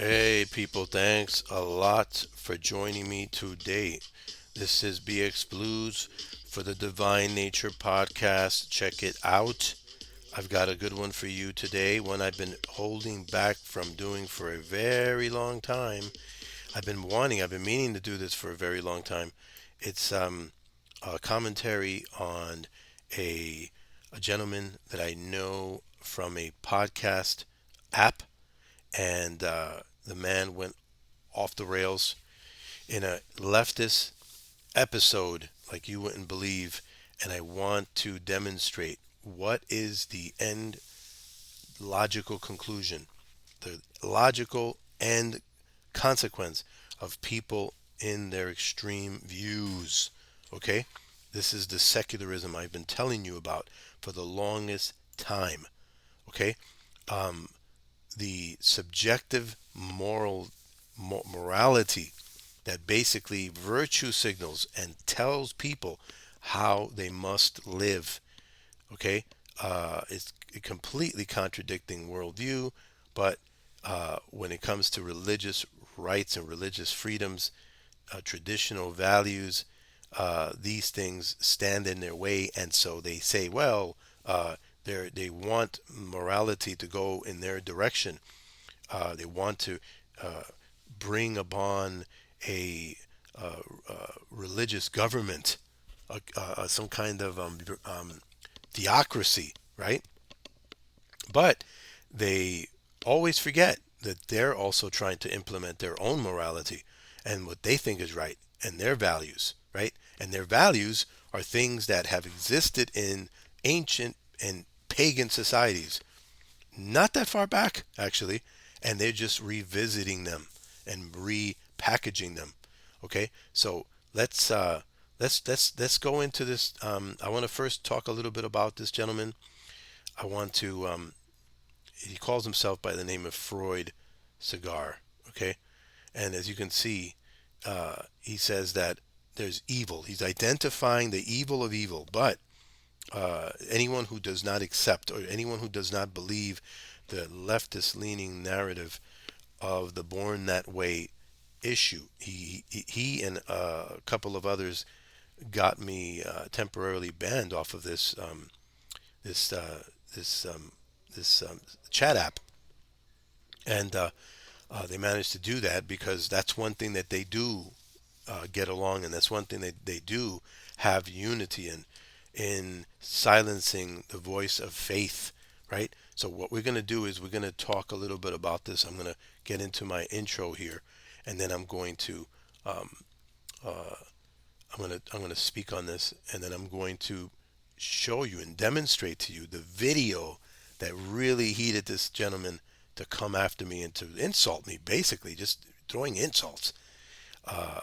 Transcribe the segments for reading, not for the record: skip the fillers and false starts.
Hey people, thanks a lot for joining me today. This is BX Blues for the Divine Nature podcast. Check it out. I've got a good one for you today, one I've been holding back from doing for a very long time. I've been meaning to do this for a very long time. It's a commentary on a, a gentleman that I know from a podcast app, and the man went off the rails in a leftist episode like you wouldn't believe. And I want to demonstrate what is the end logical conclusion, the logical end consequence of people in their extreme views. Okay? This is the secularism I've been telling you about for the longest time. Okay? Um, the subjective morality that basically virtue signals and tells people how they must live. Okay, it's completely contradicting worldview, but when it comes to religious rights and religious freedoms, traditional values, these things stand in their way, and so they say, well, they want morality to go in their direction. They want to uh, bring upon a religious government, some kind of theocracy, right? But they always forget that they're also trying to implement their own morality and what they think is right and their values, right? And their values are things that have existed in ancient and pagan societies, not that far back actually, and they're just revisiting them and repackaging them. Okay, so let's go into this. I want to first talk a little bit about this gentleman. I want to. He calls himself by the name of Freud Cigar. Okay, and as you can see, he says that there's evil. He's identifying the evil of evil, but anyone who does not accept or anyone who does not believe the leftist leaning narrative of the born that way issue, he and a couple of others got me temporarily banned off of this this this chat app, and they managed to do that because that's one thing that they do get along, and that's one thing that they do have unity in silencing the voice of faith, right? So what we're going to do is we're going to talk a little bit about this. I'm going to get into my intro here, and then um, uh, I'm going to speak on this, and then I'm going to show you and demonstrate to you the video that really heated this gentleman to come after me and to insult me, basically just throwing insults, uh,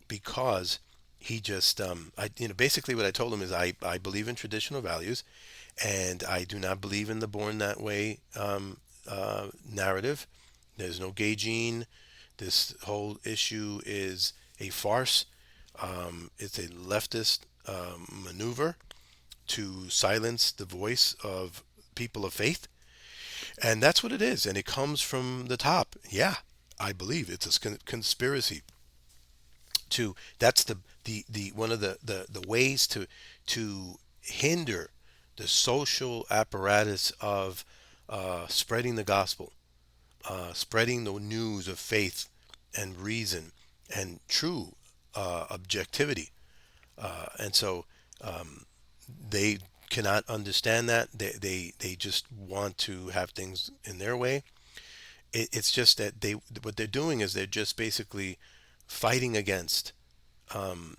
because he just basically what I told him is I believe in traditional values, and I do not believe in the born that way narrative. There's no gay gene. This whole issue is a farce. It's a leftist maneuver to silence the voice of people of faith, and that's what it is. And it comes from the top. Yeah, I believe it's a conspiracy to. That's the one of the ways to hinder the social apparatus of spreading the gospel, spreading the news of faith and reason and true objectivity. And so um, they cannot understand that. They just want to have things in their way. It's just that what they're doing is they're just basically fighting against um,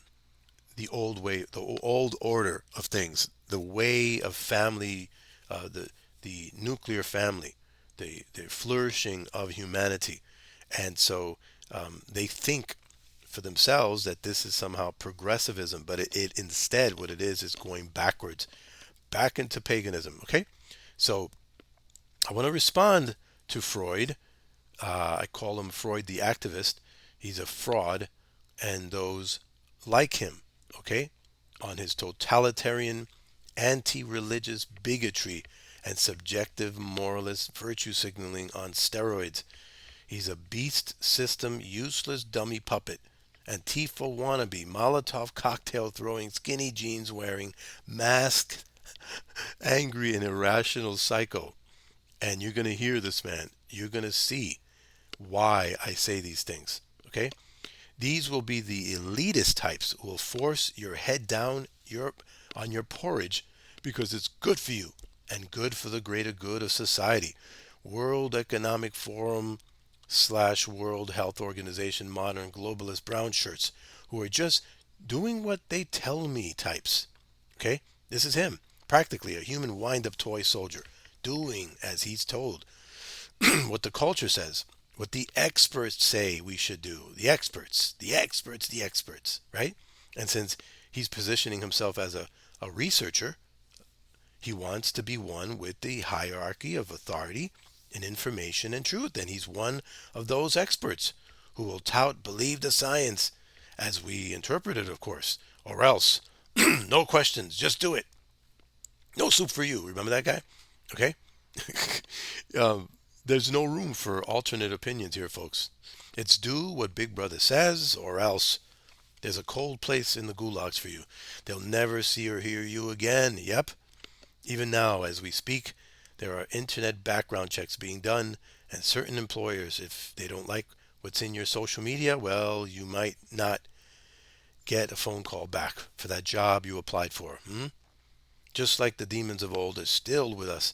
the old way, the old order of things, the way of family, the nuclear family, the flourishing of humanity, and so they think for themselves that this is somehow progressivism, but it instead what it is going backwards, back into paganism. Okay, so I want to respond to Freud. I call him Freud the activist. He's a fraud, and those like him, okay, on his totalitarian, anti religious bigotry and subjective moralist virtue signaling on steroids. He's a beast system, useless dummy puppet. Antifa wannabe, Molotov cocktail throwing, skinny jeans wearing, masked, angry and irrational psycho. And you're going to hear this, man. You're going to see why I say these things. Okay? These will be the elitist types who will force your head down on your porridge because it's good for you and good for the greater good of society. World Economic Forum / World Health Organization modern globalist brown shirts who are just doing what they tell me types. Okay? This is him. Practically a human wind-up toy soldier doing as he's told. What the culture says, what the experts say we should do. The experts, the experts, the experts, right? And since he's positioning himself as a researcher, he wants to be one with the hierarchy of authority and information and truth. And he's one of those experts who will tout, believe the science as we interpret it, of course, or else no questions, just do it. No soup for you. Remember that guy? Okay? There's no room for alternate opinions here, folks. It's do what Big Brother says, or else there's a cold place in the gulags for you. They'll never see or hear you again. Yep. Even now, as we speak, there are internet background checks being done, and certain employers, if they don't like what's in your social media, well, you might not get a phone call back for that job you applied for. Just like the demons of old are still with us,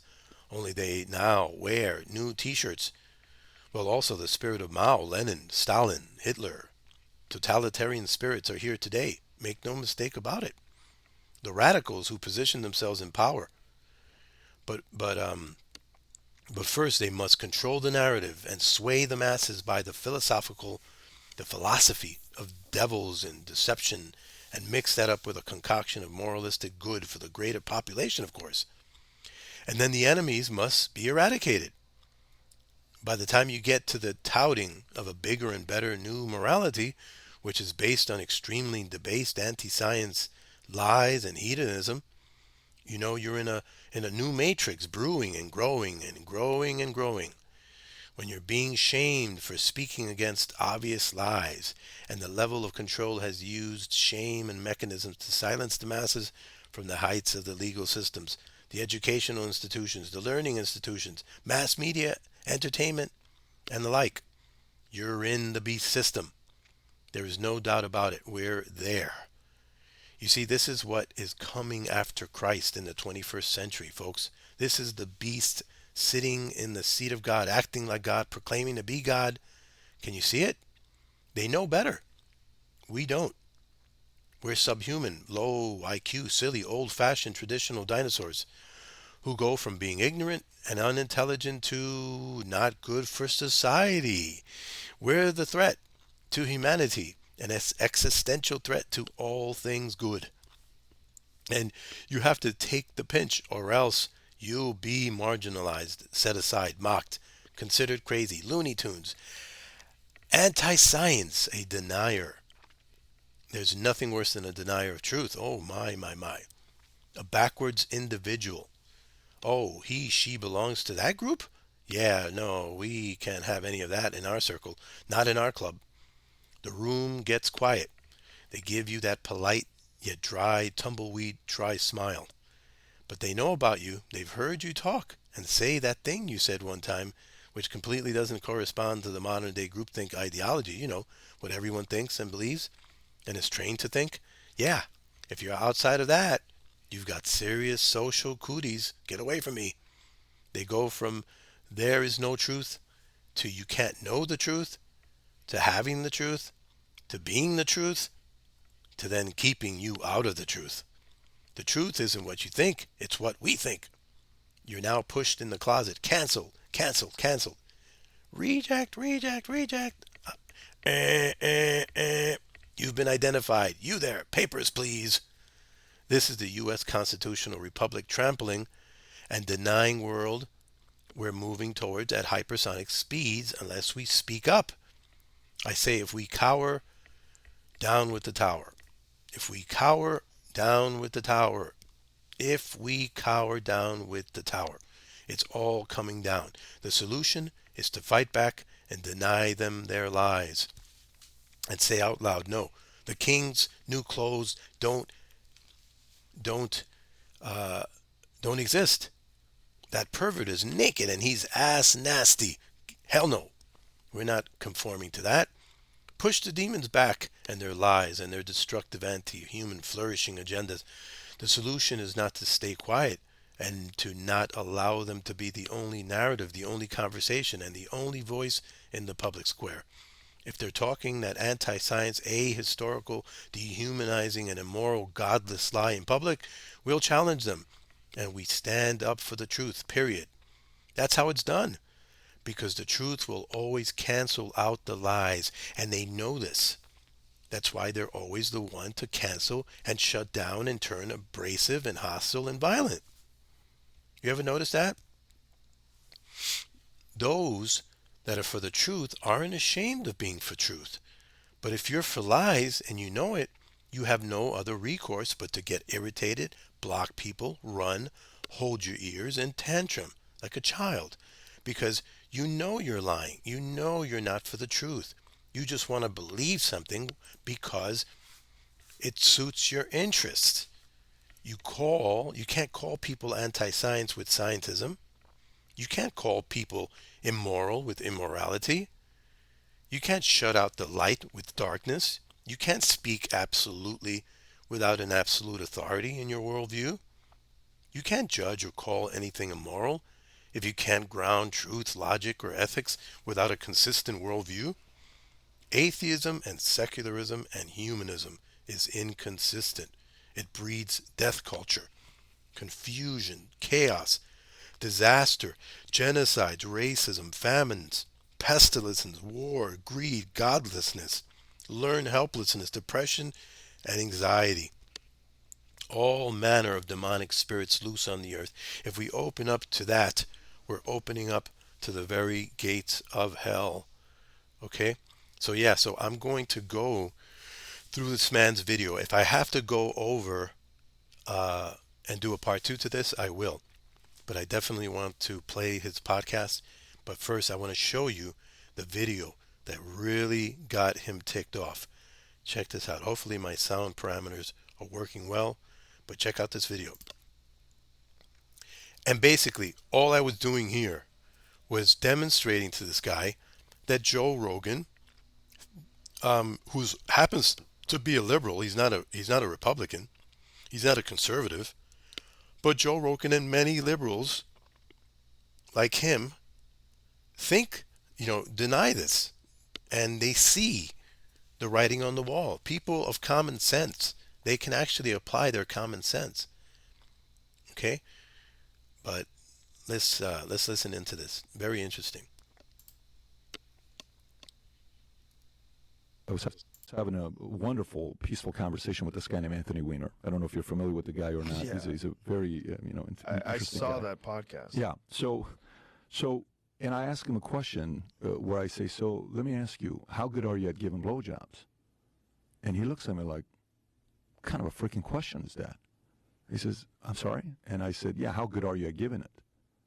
only they now wear new t-shirts. Well, also the spirit of Mao, Lenin, Stalin, Hitler, totalitarian spirits are here today. Make no mistake about it. The radicals who position themselves in power. But first they must control the narrative and sway the masses by the philosophy of devils and deception, and mix that up with a concoction of moralistic good for the greater population, of course. And then the enemies must be eradicated. By the time you get to the touting of a bigger and better new morality, which is based on extremely debased anti-science lies and hedonism, you know you're in a new matrix, brewing and growing and growing and growing. When you're being shamed for speaking against obvious lies, and the level of control has used shame and mechanisms to silence the masses from the heights of the legal systems, the educational institutions, the learning institutions, mass media, entertainment, and the like. You're in the beast system. There is no doubt about it. We're there. You see, this is what is coming after Christ in the 21st century, folks. This is the beast sitting in the seat of God, acting like God, proclaiming to be God. Can you see it? They know better. We don't. We're subhuman, low IQ, silly, old-fashioned, traditional dinosaurs who go from being ignorant and unintelligent to not good for society. We're the threat to humanity, an existential threat to all things good. And you have to take the pinch, or else you'll be marginalized, set aside, mocked, considered crazy, Looney Tunes, anti-science, a denier. There's nothing worse than a denier of truth. Oh, my, my, my. A backwards individual. Oh, he, she belongs to that group? Yeah, no, we can't have any of that in our circle. Not in our club. The room gets quiet. They give you that polite, yet dry, tumbleweed, dry smile. But they know about you. They've heard you talk and say that thing you said one time, which completely doesn't correspond to the modern day groupthink ideology, you know, what everyone thinks and believes and is trained to think. Yeah, if you're outside of that, you've got serious social cooties. Get away from me. They go from there is no truth to you can't know the truth, to having the truth, to being the truth, to then keeping you out of the truth. The truth isn't what you think, it's what we think. You're now pushed in the closet. Cancel, cancel, cancel. Reject, reject, reject. You've been identified. You there, papers please. This is the U.S. Constitutional Republic trampling and denying world we're moving towards at hypersonic speeds unless we speak up. I say if we cower, down with the tower. If we cower, down with the tower. If we cower, down with the tower. It's all coming down. The solution is to fight back and deny them their lies and say out loud, no, the king's new clothes don't uh, don't exist. That pervert is naked and he's ass nasty. Hell no, we're not conforming to that. Push the demons back and their lies and their destructive anti-human flourishing agendas. The solution is not to stay quiet and to not allow them to be the only narrative, the only conversation, and the only voice in the public square. If they're talking that anti-science, ahistorical, dehumanizing, and immoral, godless lie in public, we'll challenge them. And we stand up for the truth, period. That's how it's done. Because the truth will always cancel out the lies. And they know this. That's why they're always the one to cancel and shut down and turn abrasive and hostile and violent. You ever notice that? Those that are for the truth aren't ashamed of being for truth. But if you're for lies and you know it, you have no other recourse but to get irritated, block people, run, hold your ears, and tantrum like a child. Because you know you're lying. You know you're not for the truth. You just want to believe something because it suits your interests. You can't call people anti-science with scientism. You can't call people immoral with immorality. You can't shut out the light with darkness. You can't speak absolutely without an absolute authority in your worldview. You can't judge or call anything immoral if you can't ground truth, logic, or ethics without a consistent worldview. Atheism and secularism and humanism is inconsistent. It breeds death culture, confusion, chaos, disaster, genocides, racism, famines, pestilences, war, greed, godlessness, learned helplessness, depression, and anxiety. All manner of demonic spirits loose on the earth. If we open up to that, we're opening up to the very gates of hell. Okay? So I'm going to go through this man's video. If I have to go over and do a part 2 to this, I will. But I definitely want to play his podcast. But first, I want to show you the video that really got him ticked off. Check this out. Hopefully my sound parameters are working well, but check out this video. And basically, all I was doing here was demonstrating to this guy that Joe Rogan, who happens to be a liberal, he's not a Republican, he's not a conservative, but Joe Rogan and many liberals like him deny this, and they see the writing on the wall. People of common sense, they can actually apply their common sense. Okay, but let's listen into this. Very interesting. I was having a wonderful, peaceful conversation with this guy named Anthony Weiner. I don't know if you're familiar with the guy or not. Yeah. He's a very, I interesting saw guy. that podcast. Yeah. And I asked him a question where I say, so let me ask you, how good are you at giving blowjobs? And he looks at me like, kind of a freaking question is that? He says, I'm sorry? And I said, yeah, how good are you at giving it?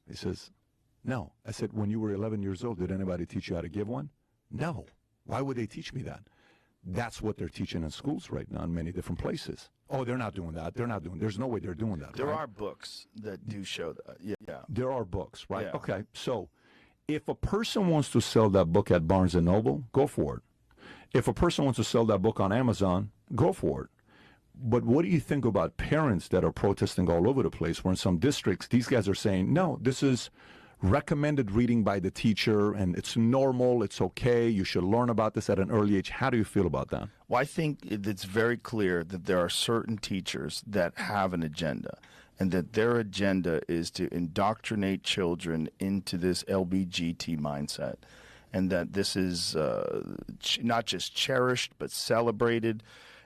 He says, no. I said, when you were 11 years old, did anybody teach you how to give one? No. Why would they teach me that? That's what they're teaching in schools right now in many different places. Oh, they're not doing that. There's no way they're doing that. There right? are books that do show that. Yeah. There are books, right? Yeah. Okay. So if a person wants to sell that book at Barnes & Noble, go for it. If a person wants to sell that book on Amazon, go for it. But what do you think about parents that are protesting all over the place, where in some districts, these guys are saying, no, this is recommended reading by the teacher, and it's normal, it's okay, you should learn about this at an early age. How do you feel about that? Well, I think it's very clear that there are certain teachers that have an agenda, and that their agenda is to indoctrinate children into this LBGT mindset, and that this is not just cherished but celebrated.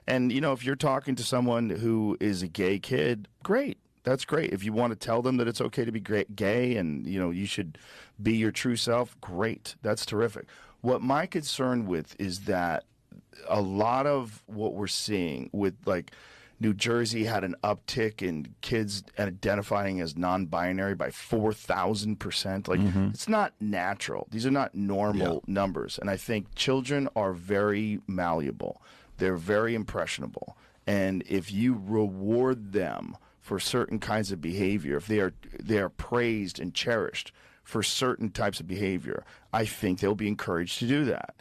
And, if you're talking to someone who is a gay kid, great. That's great. If you want to tell them that it's okay to be gay and, you should be your true self, great. That's terrific. What my concern with is that a lot of what we're seeing with, New Jersey had an uptick in kids identifying as non-binary by 4,000%. Like, it's not natural. These are not normal numbers. And I think children are very malleable. They're very impressionable. And if you reward them for certain kinds of behavior, if they are praised and cherished for certain types of behavior, I think they'll be encouraged to do that.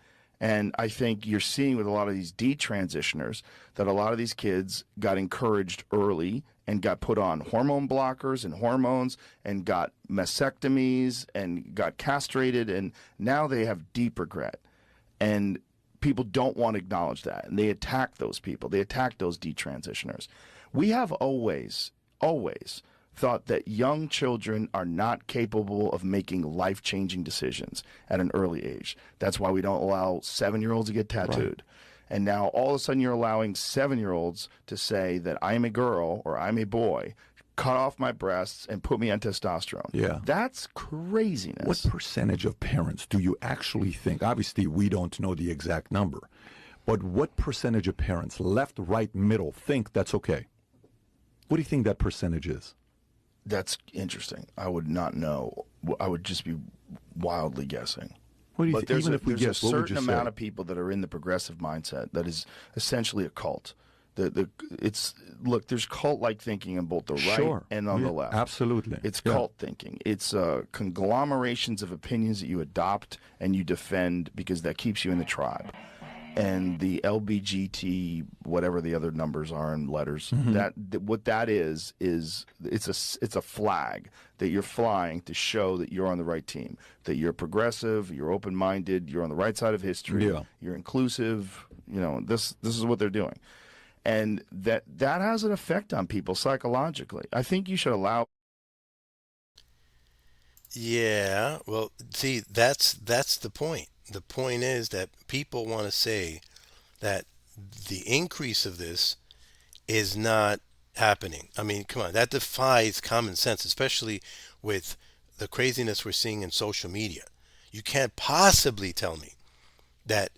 And I think you're seeing with a lot of these detransitioners that a lot of these kids got encouraged early and got put on hormone blockers and hormones and got mastectomies and got castrated, and now they have deep regret. And people don't want to acknowledge that, and they attack those people. They attack those detransitioners. We have always thought that young children are not capable of making life-changing decisions at an early age. That's why we don't allow 7-year-olds to get tattooed. Right. And now all of a sudden you're allowing 7-year-olds to say that I'm a girl or I'm a boy, cut off my breasts and put me on testosterone. Yeah. That's craziness. What percentage of parents do you actually think, obviously we don't know the exact number, but what percentage of parents, left, right, middle, think that's okay? What do you think that percentage is? That's interesting. I would not know. I would just be wildly guessing. What do you But there's even a, if we there's a guess, what would certain you amount say? of people that are in the progressive mindset that is essentially a cult. Look, there's cult-like thinking on both the right Sure. and on the left. Absolutely. It's cult thinking. It's conglomerations of opinions that you adopt and you defend because that keeps you in the tribe. And the LBGT, whatever the other numbers are in letters, what that is it's a flag that you're flying to show that you're on the right team, that you're progressive, you're open-minded, you're on the right side of history, you're inclusive. You know, this is what they're doing, and that has an effect on people psychologically. I think you should allow. Yeah, well, see, that's the point. The point is that people want to say that the increase of this is not happening. I mean, come on, that defies common sense, especially with the craziness we're seeing in social media. You can't possibly tell me that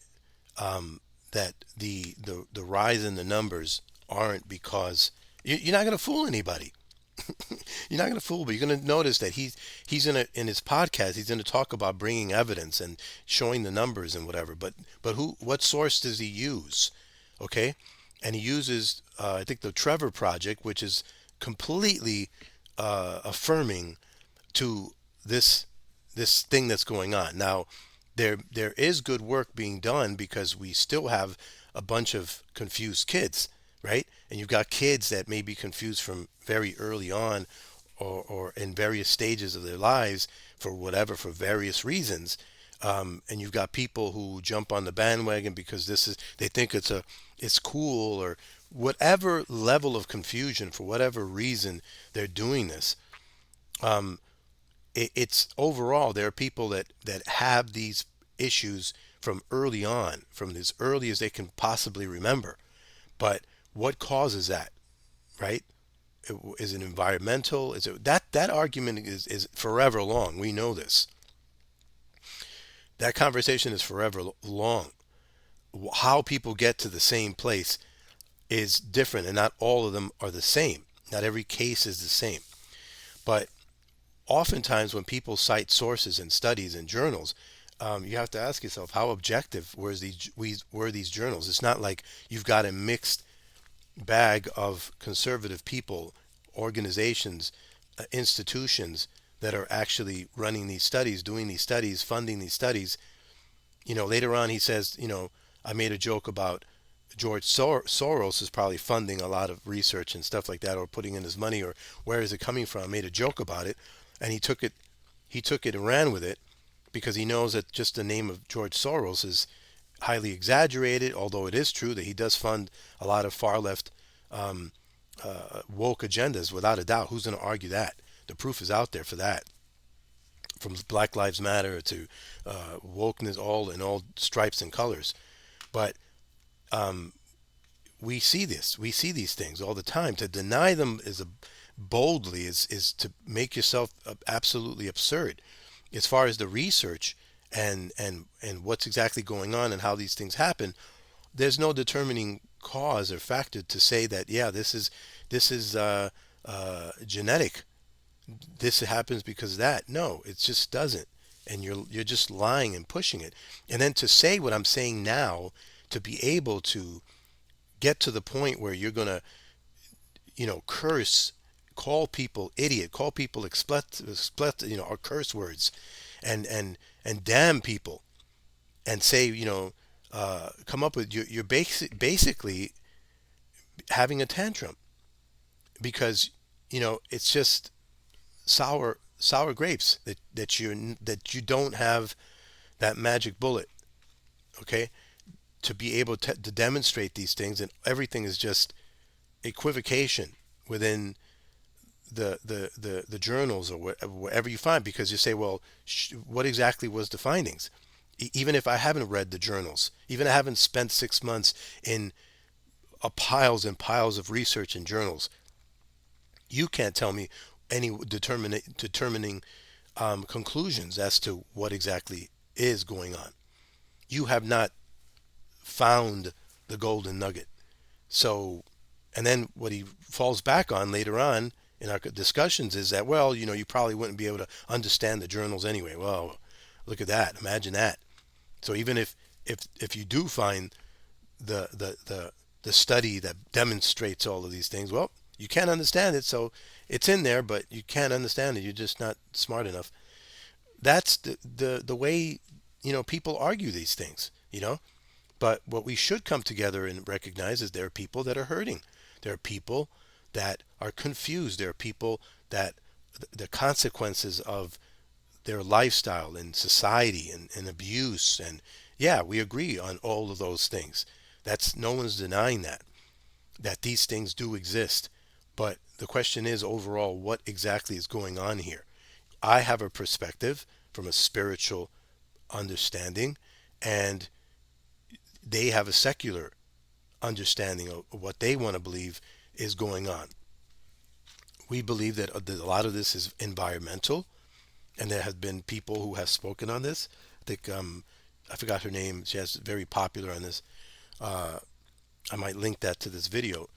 that the rise in the numbers aren't because you're not going to fool anybody. You're not going to fool, but you're going to notice that he's in his podcast, he's going to talk about bringing evidence and showing the numbers and whatever. But what source does he use? Okay, and he uses I think the Trevor Project, which is completely affirming to this thing that's going on now. There is good work being done because we still have a bunch of confused kids, right? And you've got kids that may be confused from very early on or in various stages of their lives for various reasons. And you've got people who jump on the bandwagon because they think it's cool, or whatever level of confusion, for whatever reason they're doing this. It's overall, there are people that have these issues from early on, from as early as they can possibly remember. But what causes that, right? Is it environmental? Is it that argument is forever long? We know this. That conversation is forever long. How people get to the same place is different, and not all of them are the same. Not every case is the same. But oftentimes when people cite sources and studies and journals, you have to ask yourself, how objective were these journals? It's not like you've got a mixed bag of conservative people, organizations, institutions that are actually running these studies, doing these studies, funding these studies. You know, later on he says, I made a joke about George Soros is probably funding a lot of research and stuff like that, or putting in his money, or where is it coming from? I made a joke about it, and he took it and ran with it, because he knows that just the name of George Soros is highly exaggerated, although it is true that he does fund a lot of far left woke agendas, without a doubt. Who's going to argue that? The proof is out there for that. From Black Lives Matter to wokeness, all in all stripes and colors. But we see this. We see these things all the time. To deny them boldly is to make yourself absolutely absurd. As far as the research and what's exactly going on and how these things happen, there's no determining cause or factor to say that, yeah, this is genetic. This happens because of that. No, it just doesn't. And you're just lying and pushing it. And then to say what I'm saying now, to be able to get to the point where you're gonna, curse, call people idiot, call people or curse words, and damn people, and say, come up with you're basically having a tantrum because it's just sour grapes that you don't have that magic bullet, okay, to be able to demonstrate these things, and everything is just equivocation within the journals or whatever you find, because you say, well, what exactly was the findings? Even if I haven't read the journals, even I haven't spent 6 months in piles and piles of research in journals, you can't tell me any determining conclusions as to what exactly is going on. You have not found the golden nugget. So, and then what he falls back on later on in our discussions is that, well, you probably wouldn't be able to understand the journals anyway. Well, look at that. Imagine that. So even if you do find the study that demonstrates all of these things, well, you can't understand it. So it's in there, but you can't understand it. You're just not smart enough. That's the way people argue these things. But what we should come together and recognize is there are people that are hurting. There are people that are confused. There are people that the consequences of their lifestyle and society and abuse, and yeah, we agree on all of those things. That's, no one's denying that these things do exist. But the question is, overall, what exactly is going on here? I have a perspective from a spiritual understanding, and they have a secular understanding of what they want to believe is going on. We believe that a lot of this is environmental, and there have been people who have spoken on this. I think I forgot her name. She has very popular on this. Uh, I might link that to this video.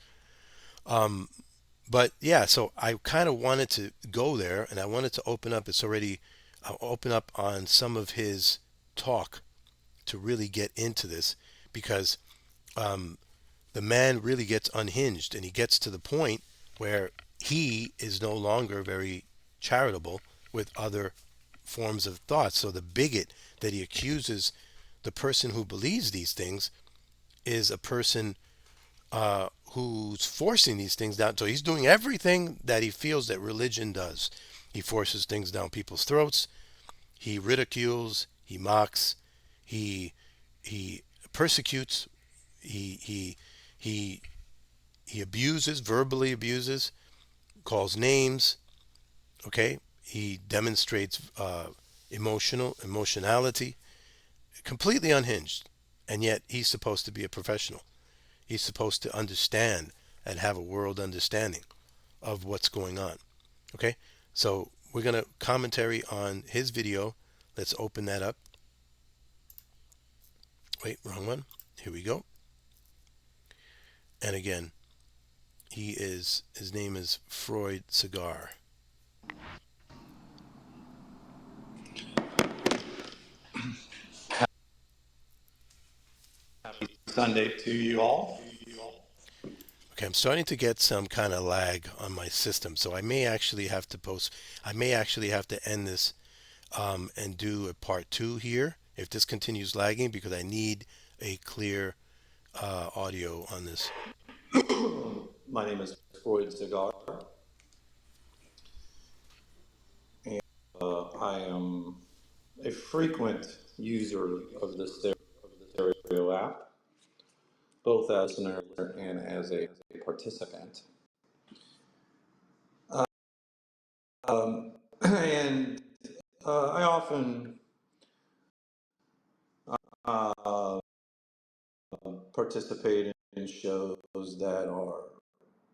Um, but yeah, so I kind of wanted to go there, and I wanted to open up. It's already open up on some of his talk to really get into this, because um, the man really gets unhinged, and he gets to the point where he is no longer very charitable with other forms of thought. So the bigot that he accuses the person who believes these things is a person who's forcing these things down. So he's doing everything that he feels that religion does. He forces things down people's throats. He ridicules. He mocks. He he persecutes. He he he he abuses, verbally abuses, calls names. Okay, he demonstrates emotionality, completely unhinged, and yet he's supposed to be a professional. He's supposed to understand and have a world understanding of what's going on. Okay, so we're gonna commentary on his video. Let's open that up. Wait, wrong one. Here we go. And again, his name is Freud Cigar. Sunday to you all. Okay, I'm starting to get some kind of lag on my system, so I may actually have to I may actually have to end this and do a part two here if this continues lagging, because I need a clear audio on this. My name is Freud Cigar, and I am a frequent user of the stereo app, both as a listener and as a participant. And I often uh, participate in shows that are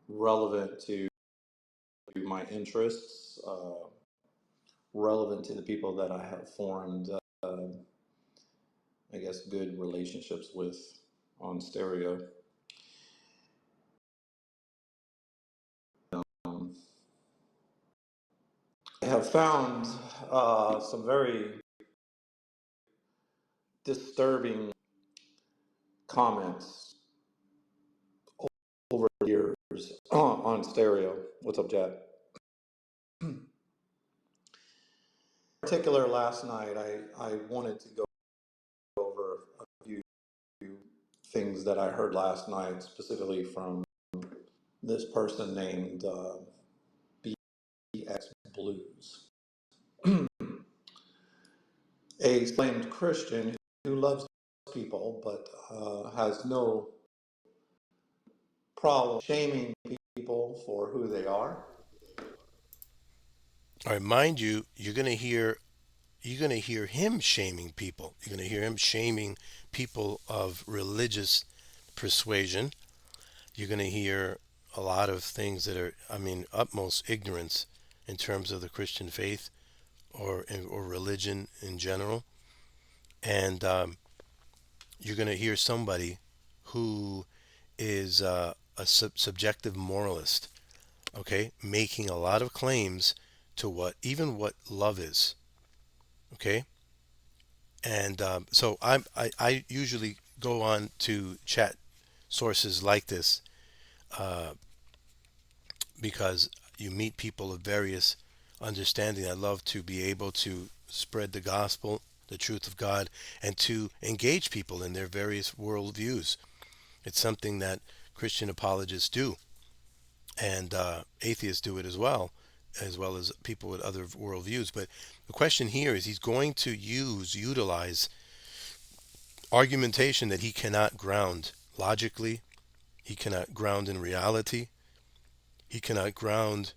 relevant to my interests, relevant to the people that I have formed, I guess, good relationships with on stereo. I have found some very disturbing comments over the years on stereo. What's up, Jack? In particular, last night I wanted to go over a few things that I heard last night, specifically from this person named BX Blues, a claimed Christian who loves people but has no problem shaming people for who they are. All right, mind you, you're gonna hear him shaming people. You're gonna hear him shaming people of religious persuasion. You're gonna hear a lot of things that are, I mean, utmost ignorance in terms of the Christian faith or religion in general. And you're gonna hear somebody who is a subjective moralist, okay, making a lot of claims to what love is, okay. And so I usually go on to chat sources like this uh, because you meet people of various understanding. I love to be able to spread the gospel, the truth of God, and to engage people in their various worldviews. It's something that Christian apologists do, and atheists do it as well as people with other worldviews. But the question here is, he's going to utilize argumentation that he cannot ground logically, he cannot ground in reality, he cannot ground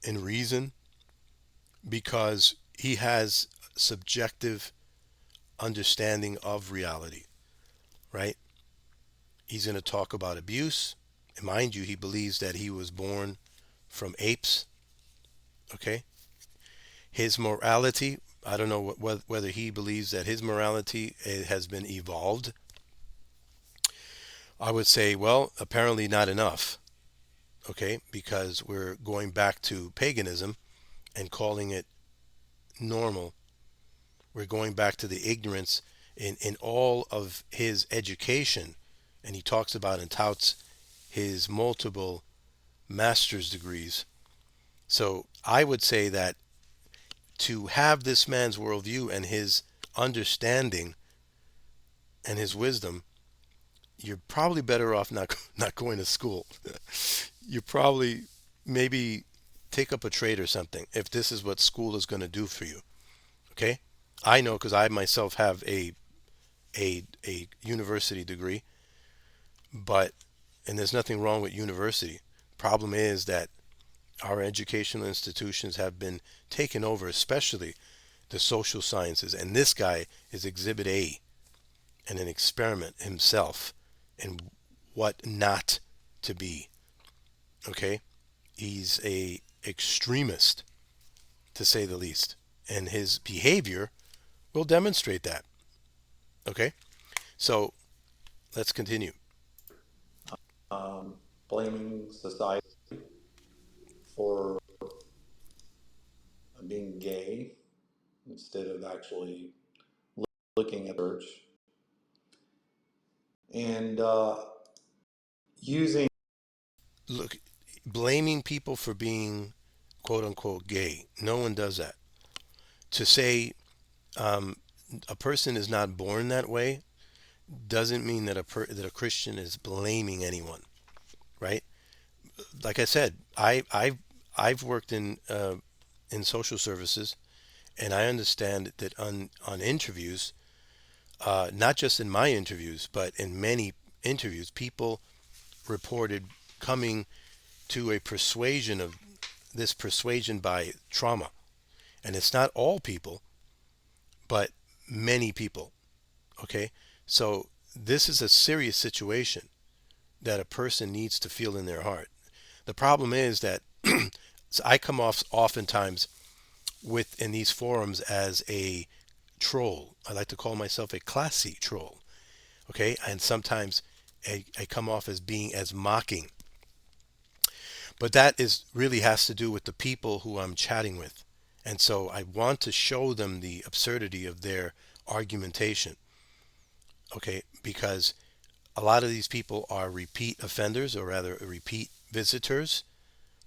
in reason, because he has subjective understanding of reality, right? He's going to talk about abuse. And mind you, he believes that he was born from apes, okay? His morality, I don't know whether he believes that his morality has been evolved. I would say, well, apparently not enough, okay? Because we're going back to paganism and calling it normal. We're going back to the ignorance in all of his education. And he talks about and touts his multiple master's degrees. So I would say that to have this man's worldview and his understanding and his wisdom, you're probably better off not going to school. You probably maybe take up a trade or something if this is what school is going to do for you. Okay, I know because I myself have a university degree, but and there's nothing wrong with university. Problem is that our educational institutions have been taken over, especially the social sciences, and this guy is exhibit A and an experiment himself in what not to be. Okay, he's a extremist, to say the least, and his behavior will demonstrate that. Okay, so let's continue. Blaming society for being gay instead of actually looking at church and using. Look, blaming people for being quote unquote gay. No one does that. To say um, a person is not born that way doesn't mean that that a Christian is blaming anyone, right? Like I said, I've worked in social services, and I understand that on interviews, not just in my interviews, but in many interviews, people reported coming to a persuasion of this persuasion by trauma. And it's not all people, but many people. Okay? So this is a serious situation that a person needs to feel in their heart. The problem is that I come off oftentimes in these forums as a troll. I like to call myself a classy troll. Okay, and sometimes I come off as being as mocking. But that is really has to do with the people who I'm chatting with. And so I want to show them the absurdity of their argumentation. Okay, because a lot of these people are repeat offenders, or rather repeat visitors,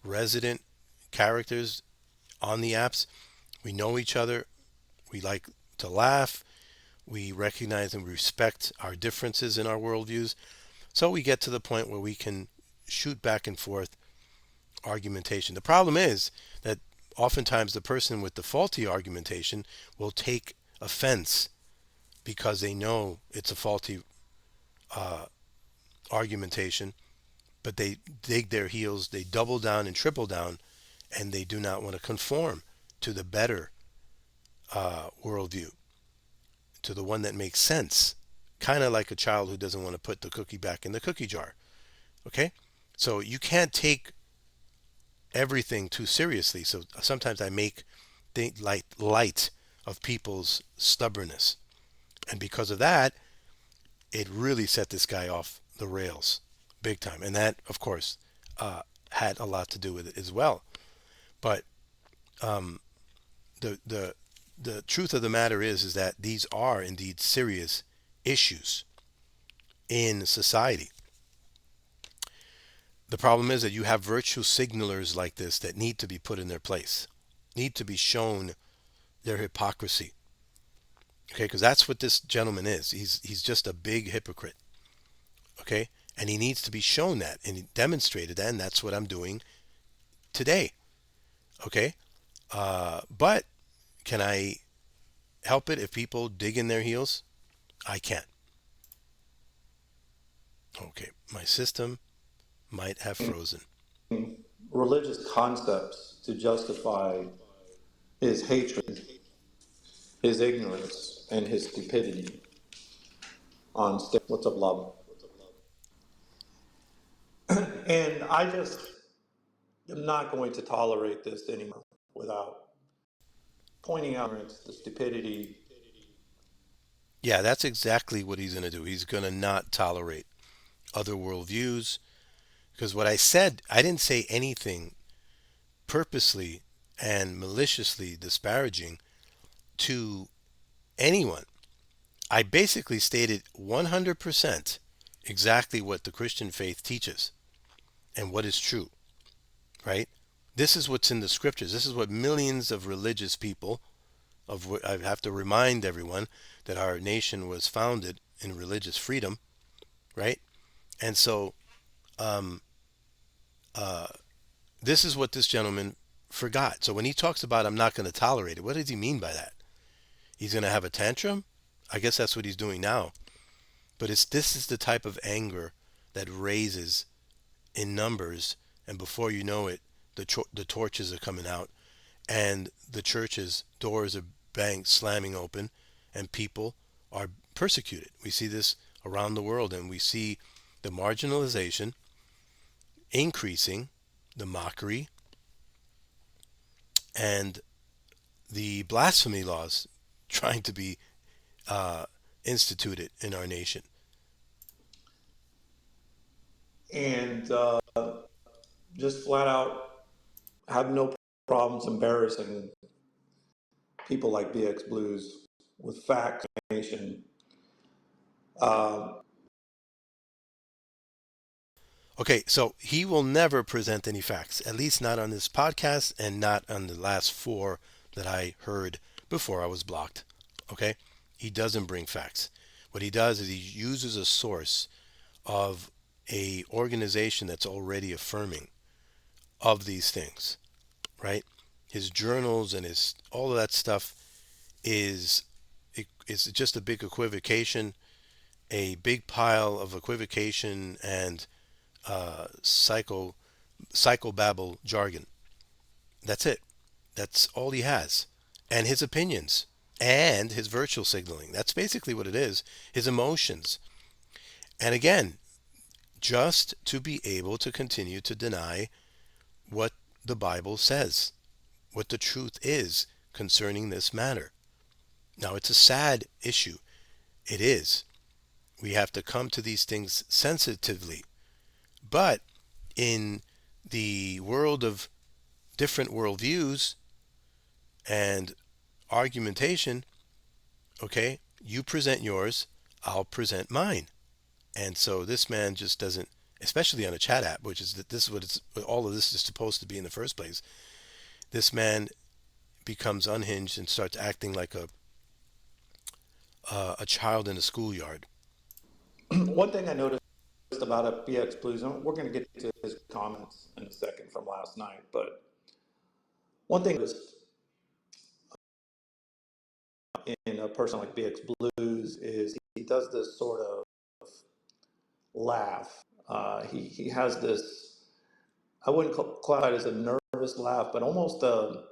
resident characters on the apps. We know each other. We like to laugh. We recognize and respect our differences in our worldviews. So we get to the point where we can shoot back and forth argumentation. The problem is that oftentimes the person with the faulty argumentation will take offense because they know it's a faulty argumentation, but they dig their heels, they double down and triple down, and they do not want to conform to the better worldview, to the one that makes sense. Kind of like a child who doesn't want to put the cookie back in the cookie jar. Okay? So you can't take everything too seriously. So sometimes I make light of people's stubbornness. And because of that, it really set this guy off the rails big time. And that, of course, had a lot to do with it as well. But the truth of the matter is that these are indeed serious issues in society. The problem is that you have virtue signalers like this that need to be put in their place, need to be shown their hypocrisy. Okay, because that's what this gentleman is. He's just a big hypocrite. Okay, and he needs to be shown that and he demonstrated that, and that's what I'm doing today. Okay, but can I help it if people dig in their heels? I can't. Okay, my system might have frozen. Religious concepts to justify his hatred, his ignorance, and his stupidity on stage. What's up, love? And I just am not going to tolerate this anymore without pointing out the stupidity. Yeah, that's exactly what he's going to do. He's going to not tolerate other worldviews. Because what I said, I didn't say anything purposely and maliciously disparaging to anyone. I basically stated 100% exactly what the Christian faith teaches and what is true, right? This is what's in the scriptures. This is what millions of religious people, I have to remind everyone that our nation was founded in religious freedom, right? And so this is what this gentleman forgot. So when he talks about I'm not going to tolerate it, what does he mean by that? He's going to have a tantrum? I guess that's what he's doing now. But this is the type of anger that raises in numbers, and before you know it, the torches are coming out, and the church's doors are slamming open, and people are persecuted. We see this around the world, and we see the marginalization increasing, the mockery, and the blasphemy laws trying to be instituted in our nation. And just flat out have no problems embarrassing people like BX Blues with facts and information. Okay, so he will never present any facts, at least not on this podcast and not on the last 4 that I heard before I was blocked. Okay? He doesn't bring facts. What he does is he uses a source of a organization that's already affirming of these things, right? His journals and his all of that stuff is just a big equivocation, a big pile of equivocation and psychobabble jargon. That's it. That's all he has. And his opinions and his virtual signaling. That's basically what it is. His emotions. And again, just to be able to continue to deny what the Bible says, what the truth is concerning this matter. Now, it's a sad issue. It is. We have to come to these things sensitively. But in the world of different worldviews and argumentation, okay, you present yours, I'll present mine. And so this man just doesn't, especially on a chat app, which is that this is what all of this is supposed to be in the first place. This man becomes unhinged and starts acting like a child in a schoolyard. One thing I noticed about FBX Blues, and we're going to get to his comments in a second from last night, but one thing is in a person like BX Blues is he does this sort of laugh. He has this, I wouldn't call it as a nervous laugh, but almost a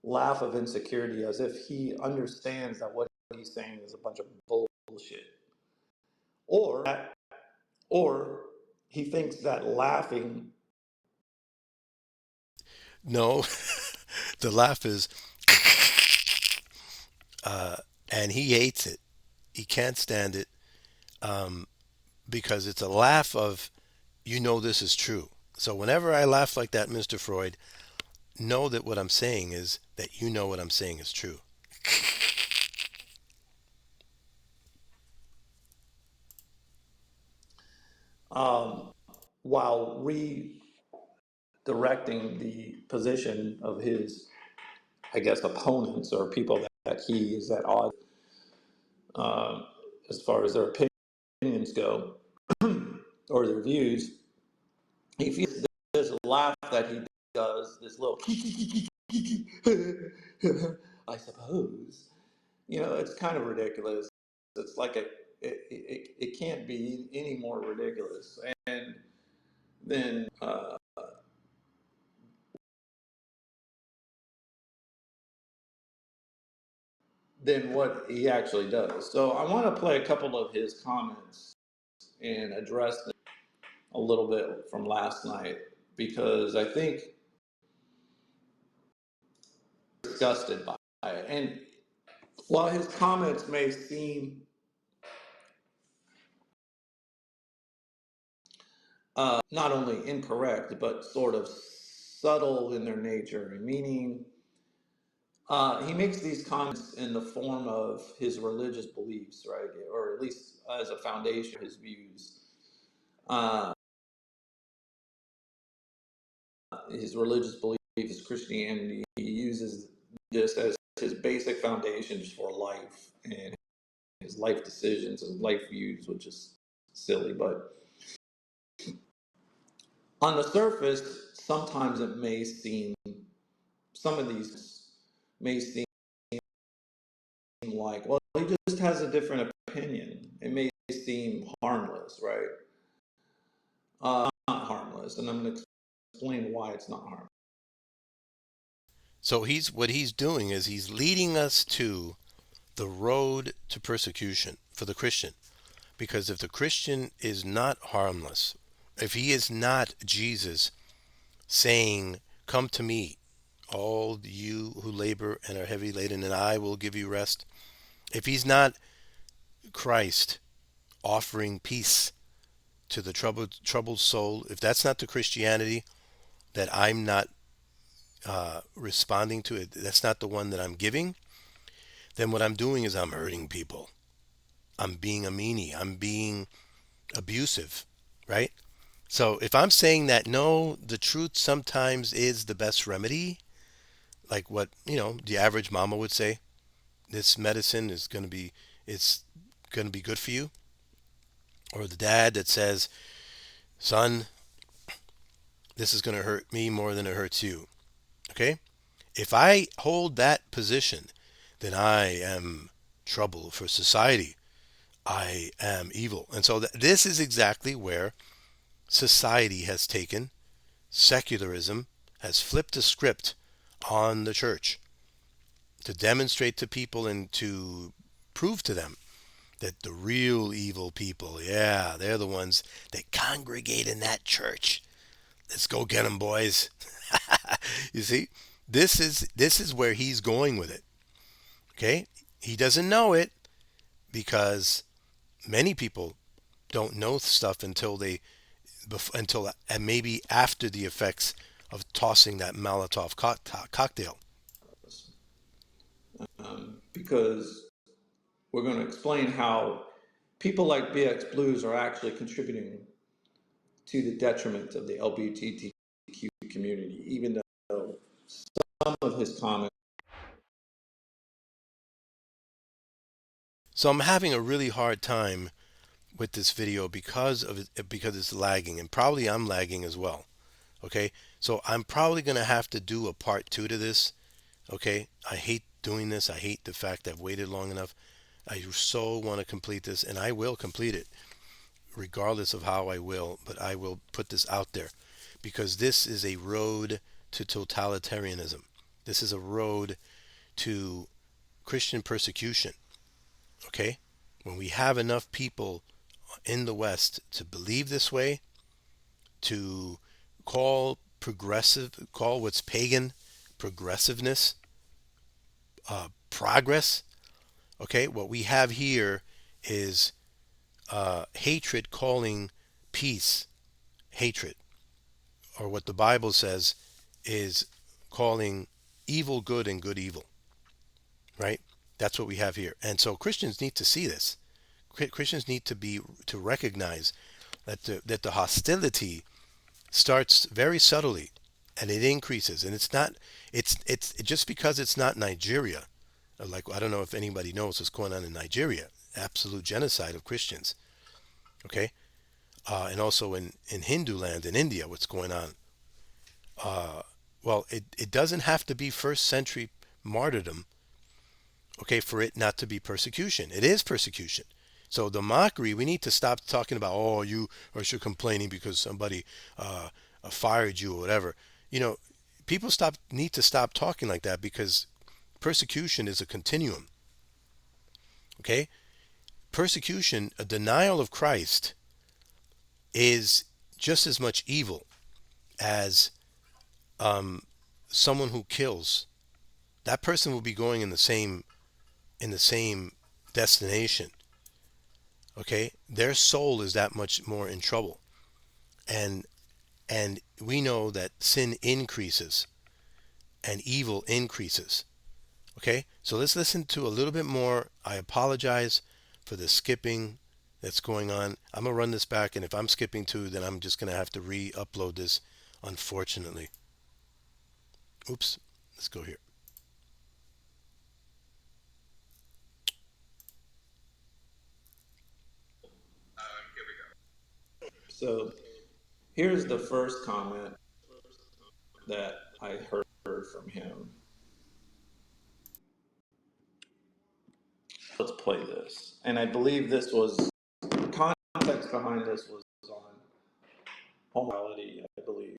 laugh of insecurity, as if he understands that what he's saying is a bunch of bullshit, or or he thinks that laughing. No, the laugh is, and he hates it. He can't stand it um, because it's a laugh of, this is true. So whenever I laugh like that, Mr. Freud, know that what I'm saying is that what I'm saying is true. Um, while redirecting the position of his, I guess, opponents or people that he is at odds um, as far as their opinions go or their views. He feels this laugh that he does, this little I suppose, it's kind of ridiculous. It's like it can't be any more ridiculous. And then what he actually does. So I want to play a couple of his comments and address them a little bit from last night because I think disgusted by it. And while his comments may seem not only incorrect but sort of subtle in their nature, meaning he makes these comments in the form of his religious beliefs, right, or at least as a foundation of his views. Uh, his religious beliefs, Christianity, he uses this as his basic foundations for life and his life decisions and life views, which is silly. But on the surface, sometimes it may seem, some of these may seem like, well, he just has a different opinion. It may seem harmless, right? Not harmless, and I'm going to explain why it's not harmless. So what he's doing is he's leading us to the road to persecution for the Christian. Because if the Christian is not harmless, if he is not Jesus saying, "Come to me, all you who labor and are heavy laden, and I will give you rest," if he's not Christ offering peace to the troubled soul, if that's not the Christianity that I'm not responding to, it, that's not the one that I'm giving, then what I'm doing is I'm hurting people. I'm being a meanie. I'm being abusive, right? So if I'm saying that no, the truth sometimes is the best remedy, like what, the average mama would say, this medicine is going to be, it's going to be good for you. Or the dad that says, son, this is going to hurt me more than it hurts you. Okay? If I hold that position, then I am trouble for society. I am evil. And so this is exactly where society has taken, secularism has flipped the script on the church to demonstrate to people and to prove to them that the real evil people, yeah, they're the ones that congregate in that church. Let's go get them, boys. You see, this is where he's going with it. Okay, he doesn't know it because many people don't know stuff until maybe after the effects of tossing that Molotov cocktail. Because we're going to explain how people like BX Blues are actually contributing to the detriment of the LGBTQ community, even though some of his comments. So I'm having a really hard time with this video because it's lagging, and probably I'm lagging as well. Okay, so I'm probably gonna have to do a part two to this. Okay, I hate doing this. I hate the fact I've waited long enough. I so want to complete this, and I will complete it, regardless of how I will. But I will put this out there because this is a road to totalitarianism. This is a road to Christian persecution. Okay, when we have enough people in the West to believe this way, to call what's pagan progressiveness, progress. Okay, what we have here is hatred calling peace hatred, or what the Bible says is calling evil good and good evil, right? That's what we have here. And so Christians need to see this. Christians need to recognize that the hostility starts very subtly and it increases, and it's just because it's not Nigeria. Like, I don't know if anybody knows what's going on in Nigeria, absolute genocide of Christians. Okay, and also in Hindu land in India, what's going on. Well, it doesn't have to be first century martyrdom, okay, for it not to be persecution. It is persecution. So the mockery, we need to stop talking about, oh, you are so complaining because somebody fired you or whatever. You know, people need to stop talking like that, because persecution is a continuum. Okay, persecution, a denial of Christ, is just as much evil as someone who kills. That person will be going in the same destination. Okay, their soul is that much more in trouble, and we know that sin increases and evil increases. Okay, so let's listen to a little bit more. I apologize for the skipping that's going on. I'm gonna run this back, and if I'm skipping too, then I'm just gonna have to re-upload this, unfortunately. Oops, let's go here. So here's the first comment that I heard from him. Let's play this. And I believe this was, the context behind this was on homosexuality, I believe.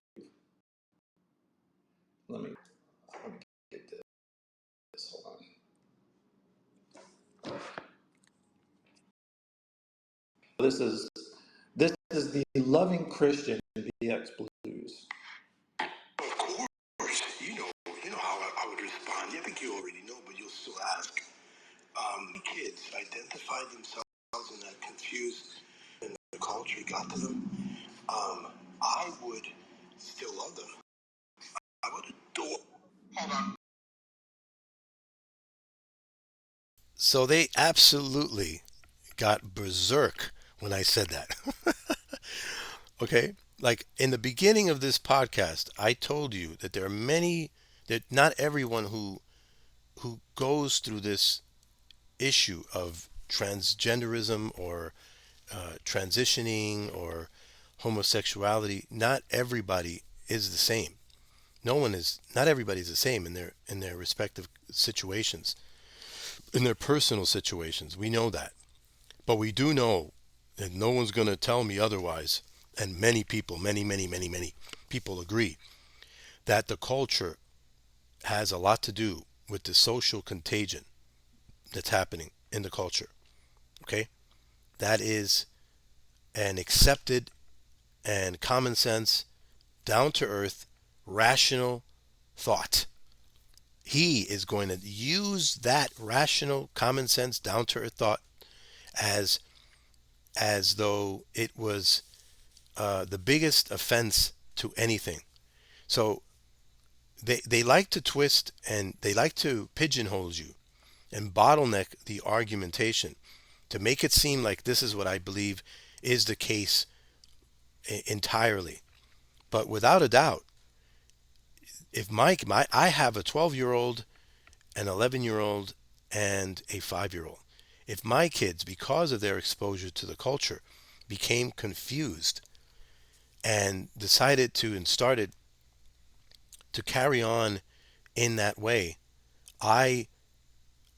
Let me get this. Hold on. This is the loving Christian BX Blues. Of course, you know how I would respond. I think you already know, but you'll still ask. Kids identify themselves in that confused, and the culture got to them. I would still love them. I would adore. Hold on. So they absolutely got berserk when I said that. Okay, like in the beginning of this podcast, I told you that there are many, that not everyone who goes through this issue of transgenderism or transitioning or homosexuality, not everybody is the same. Not everybody is the same in their respective situations, in their personal situations. We know that. But we do know that no one's going to tell me otherwise. And many people, many people agree that the culture has a lot to do with the social contagion that's happening in the culture. Okay? That is an accepted and common sense, down to earth, rational thought. He is going to use that rational, common sense, down to earth thought as as though it was the biggest offense to anything. So they like to twist and they like to pigeonhole you and bottleneck the argumentation to make it seem like this is what I believe is the case entirely. But without a doubt, if my I have a 12-year-old, an 11-year-old, and a 5-year-old. If my kids, because of their exposure to the culture, became confused and decided to and started to carry on in that way, I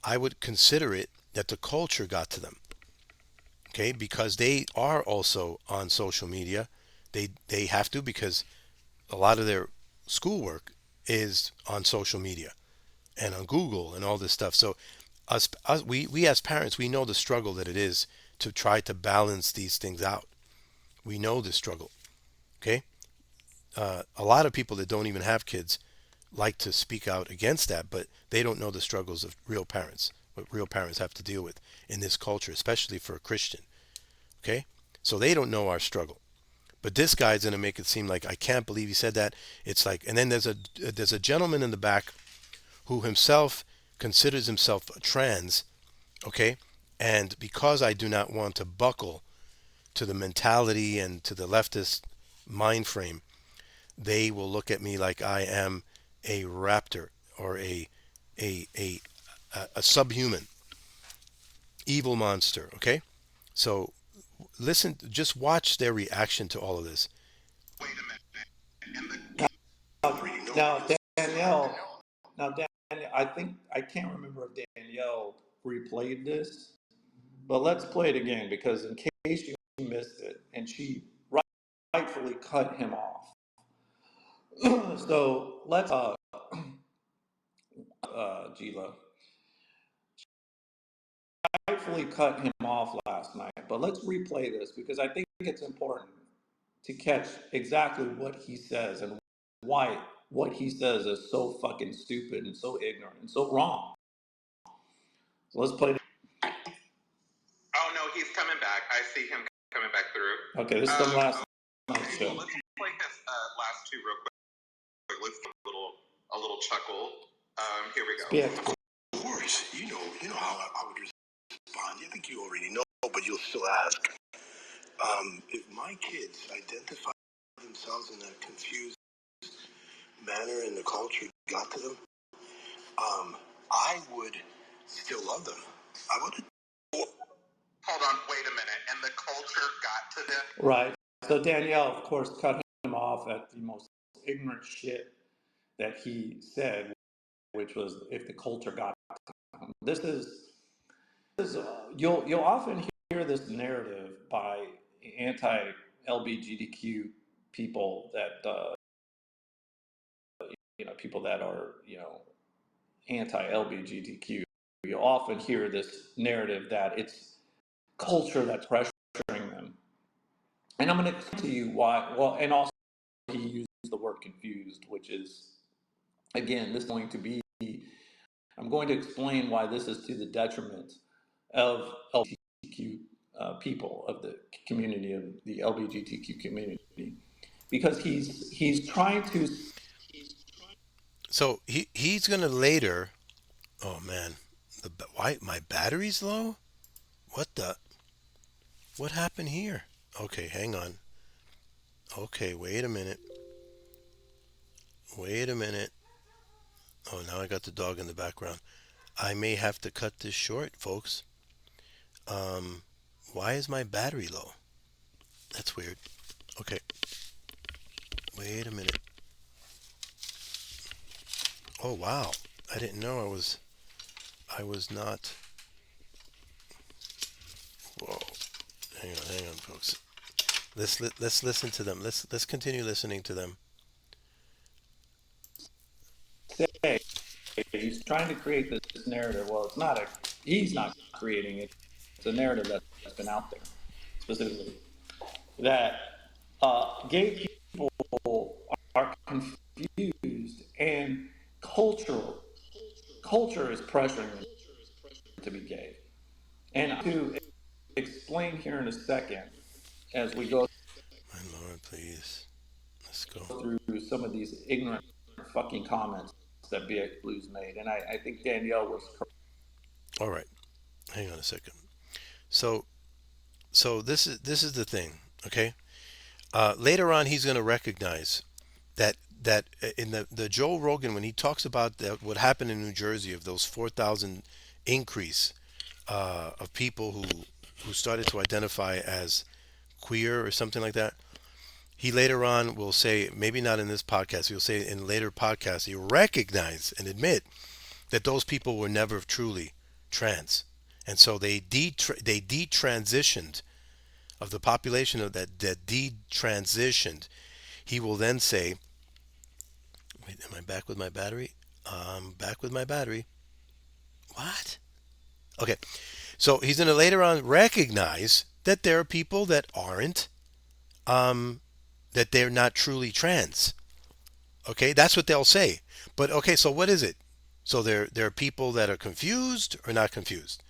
I would consider it that the culture got to them. Okay, because they are also on social media. They have to because a lot of their schoolwork is on social media and on Google and all this stuff. So we as parents, we know the struggle that it is to try to balance these things out. We know the struggle. Okay, a lot of people that don't even have kids like to speak out against that, but they don't know the struggles of real parents, what real parents have to deal with in this culture, especially for a Christian. Okay, so they don't know our struggle. But this guy's gonna make it seem like I can't believe he said that. It's like, and then there's a gentleman in the back who himself considers himself a trans. Okay, and because I do not want to buckle to the mentality and to the leftist mind frame, they will look at me like I am a raptor or a a a subhuman evil monster. Okay, so listen, just watch their reaction to all of this. Wait a minute. And Now, Danielle, now Danielle, I think I can't remember if Danielle replayed this, but let's play it again because in case you missed it, and she rightfully cut him off. So let's Gila rightfully cut him off last night, but let's replay this because I think it's important to catch exactly what he says and why what he says is so fucking stupid and so ignorant and so wrong. So let's play. oh no, he's coming back. I see him coming back through. Okay, this is the last night Okay, show. well, let's play his last two real quick. Let's get a little chuckle. Here we go. Yeah. Of course, you know how I would respond. I think you already know, but you'll still ask. If my kids identify themselves in that confused manner and the culture got to them, I would still love them. I would. Hold on, wait a minute. And the culture got to them? Right. So Danielle, of course, cut him off at the most ignorant shit that he said, which was if the culture got to him. This is you'll often hear this narrative by anti-LGBTQ people that people that are anti-LGBTQ. You often hear this narrative that it's culture that's pressuring them, and I'm going to explain to you why. Well, and also he used the word confused, which is again, this is going to be. I'm going to explain why this is to the detriment of LGBTQ people of the community of the LGBTQ community, because he's trying to. So he's gonna later. Oh man, why my battery's low? What the? What happened here? Okay, hang on. Okay, wait a minute. Wait a minute. Oh, now I got the dog in the background. I may have to cut this short, folks. Um, why is my battery low? That's weird. Okay, wait a minute. Oh wow, I didn't know I was not. Whoa, hang on, folks. Let's listen to them. Let's continue listening to them. Say he's trying to create this narrative. Well, it's not a. He's not creating it. It's a narrative that's been out there, specifically that gay people are confused and cultural culture is pressuring them to be gay. And to explain here in a second as we go My Lord, please. Let's go. through some of these ignorant fucking comments that BX Blues made, and I think Danielle was correct. All right. Hang on a second. So, this is the thing. Okay. Later on, he's going to recognize that in the Joe Rogan, when he talks about what happened in New Jersey of those 4,000 increase of people who started to identify as queer or something like that. He later on will say, maybe not in this podcast, he'll say in later podcasts, he'll recognize and admit that those people were never truly trans. And so they detransitioned of the population of that detransitioned. He will then say, wait, am I back with my battery? I'm back with my battery. What? Okay. So he's going to later on recognize that there are people that aren't, that they're not truly trans. Okay, that's what they'll say. But okay, so what is it? So there are people that are confused or not confused.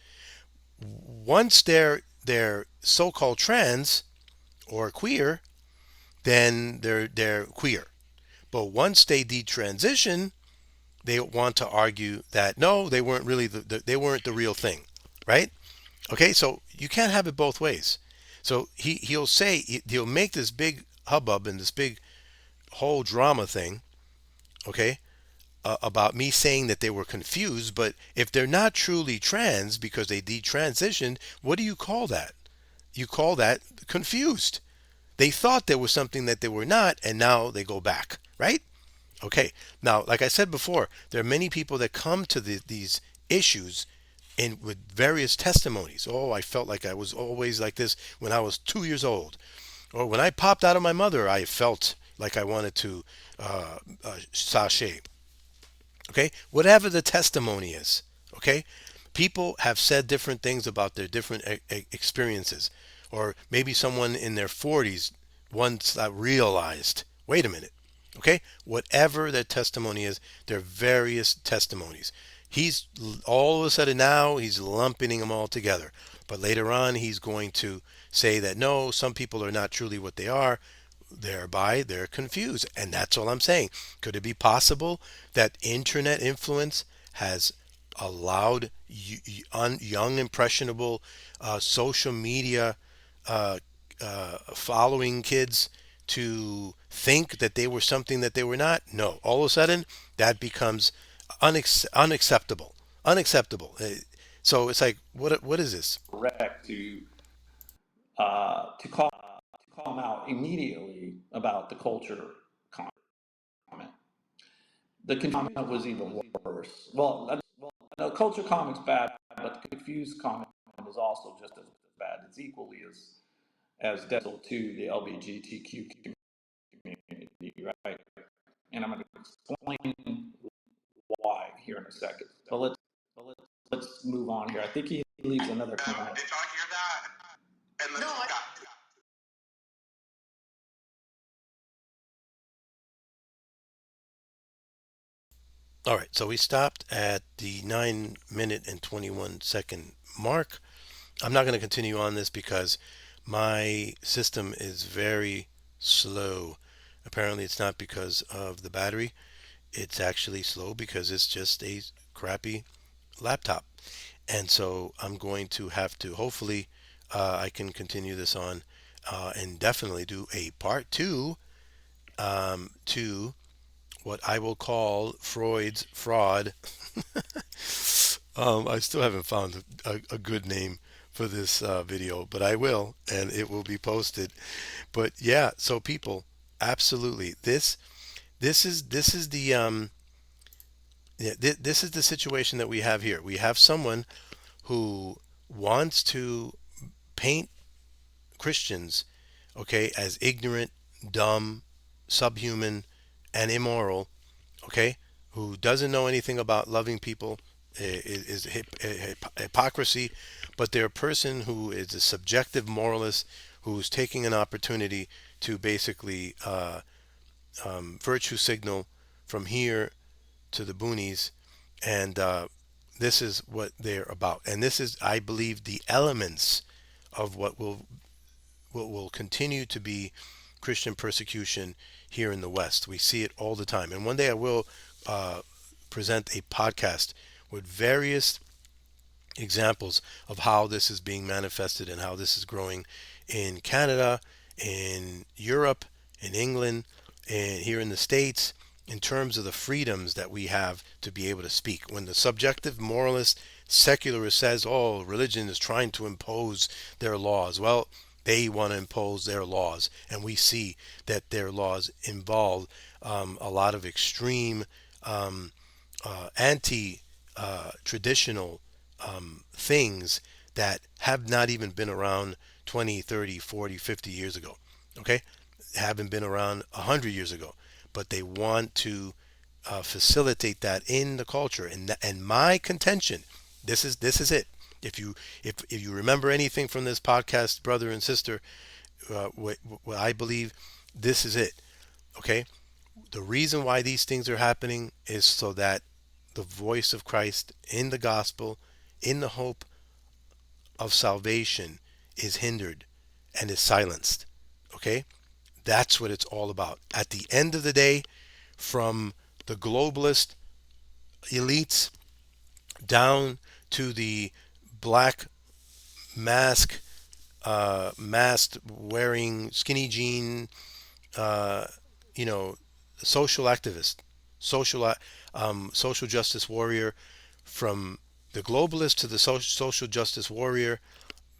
Once they're so-called trans or queer, then they're queer. But once they detransition, they want to argue that no, they weren't really they weren't the real thing, right? Okay, so you can't have it both ways. So he'll make this big hubbub and this big whole drama thing, okay, about me saying that they were confused. But if they're not truly trans because they detransitioned, what do you call that? You call that confused. They thought there was something that they were not, and now they go back, right? Okay. Now, like I said before, there are many people that come to these issues in with various testimonies. Oh, I felt like I was always like this when I was 2 years old, or when I popped out of my mother, I felt like I wanted to sashay. Okay, whatever the testimony is. Okay, people have said different things about their different experiences, or maybe someone in their 40s once realized, wait a minute. Okay, whatever their testimony is, there are various testimonies. He's all of a sudden now he's lumping them all together. But later on, he's going to say that no, some people are not truly what they are, thereby they're confused. And that's all I'm saying. Could it be possible that internet influence has allowed young, impressionable social media uh, following kids to think that they were something that they were not? No. All of a sudden, that becomes unacceptable. Unacceptable. So it's like, what is this? Correct to call him out immediately about the culture comment. The comment was even worse. Well, no, culture comment's bad, but the confused comment is also just as bad. It's equally as detrimental to the LGBTQ community, right? And I'm going to explain why here in a second. But let's move on here. I think he leaves another comment. Did y'all hear that? And no, I got. All right, so we stopped at the 9 minute and 21 second mark. I'm not going to continue on this because my system is very slow. Apparently, it's not because of the battery. It's actually slow because it's just a crappy laptop. And so I'm going to have to, hopefully, I can continue this on and definitely do a part two to what I will call Freud's fraud. I still haven't found a good name for this video, but I will, and it will be posted. But yeah, so people, absolutely, this is the yeah, this is the situation that we have here. We have someone who wants to paint Christians, okay, as ignorant, dumb, subhuman, and immoral, okay, who doesn't know anything about loving people, is hypocrisy, but they're a person who is a subjective moralist who's taking an opportunity to basically virtue signal from here to the boonies, and this is what they're about. And this is, I believe, the elements of what will continue to be Christian persecution here in the West. We see it all the time. And one day I will present a podcast with various examples of how this is being manifested and how this is growing in Canada, in Europe, in England, and here in the States, in terms of the freedoms that we have to be able to speak. When the subjective moralist secularist says, oh, religion is trying to impose their laws, well, they want to impose their laws, and we see that their laws involve a lot of extreme anti-traditional things that have not even been around 20, 30, 40, 50 years ago. Okay? Haven't been around 100 years ago. But they want to facilitate that in the culture. And my contention, this is it. If you remember anything from this podcast, brother and sister, what I believe, this is it. Okay? The reason why these things are happening is so that the voice of Christ in the gospel, in the hope of salvation, is hindered and is silenced. Okay? That's what it's all about. At the end of the day, from the globalist elites down to the black mask wearing skinny jean, uh, social activist, social justice warrior, from the globalist to the social justice warrior,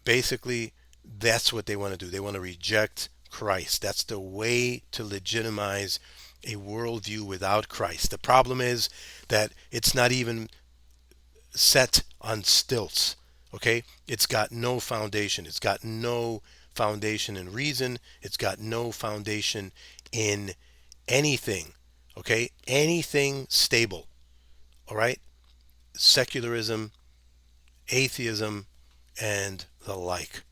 basically that's what they want to do. They want to reject Christ. That's the way to legitimize a worldview without Christ. The problem is that it's not even set on stilts. Okay? It's got no foundation. It's got no foundation in reason. It's got no foundation in anything. Okay? Anything stable. All right? Secularism, atheism, and the like.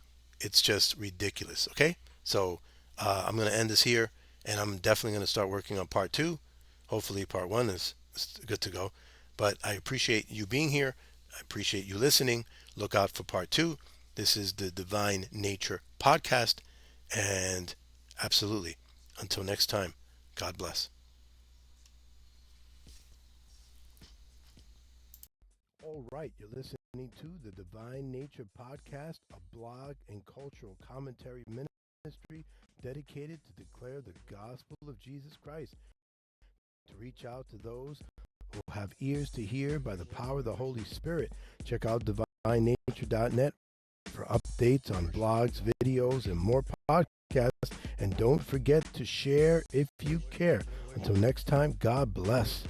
It's just ridiculous. Okay? So I'm going to end this here, and I'm definitely going to start working on part 2. Hopefully part 1 is good to go. But I appreciate you being here. I appreciate you listening. Look out for part 2. This is the Divine Nature Podcast. And absolutely, until next time, God bless. All right, you're listening to the Divine Nature Podcast, a blog and cultural commentary ministry dedicated to declare the gospel of Jesus Christ, to reach out to those who have ears to hear by the power of the Holy Spirit. Check out divinenature.net for updates on blogs, videos, and more podcasts. And don't forget to share if you care. Until next time, God bless.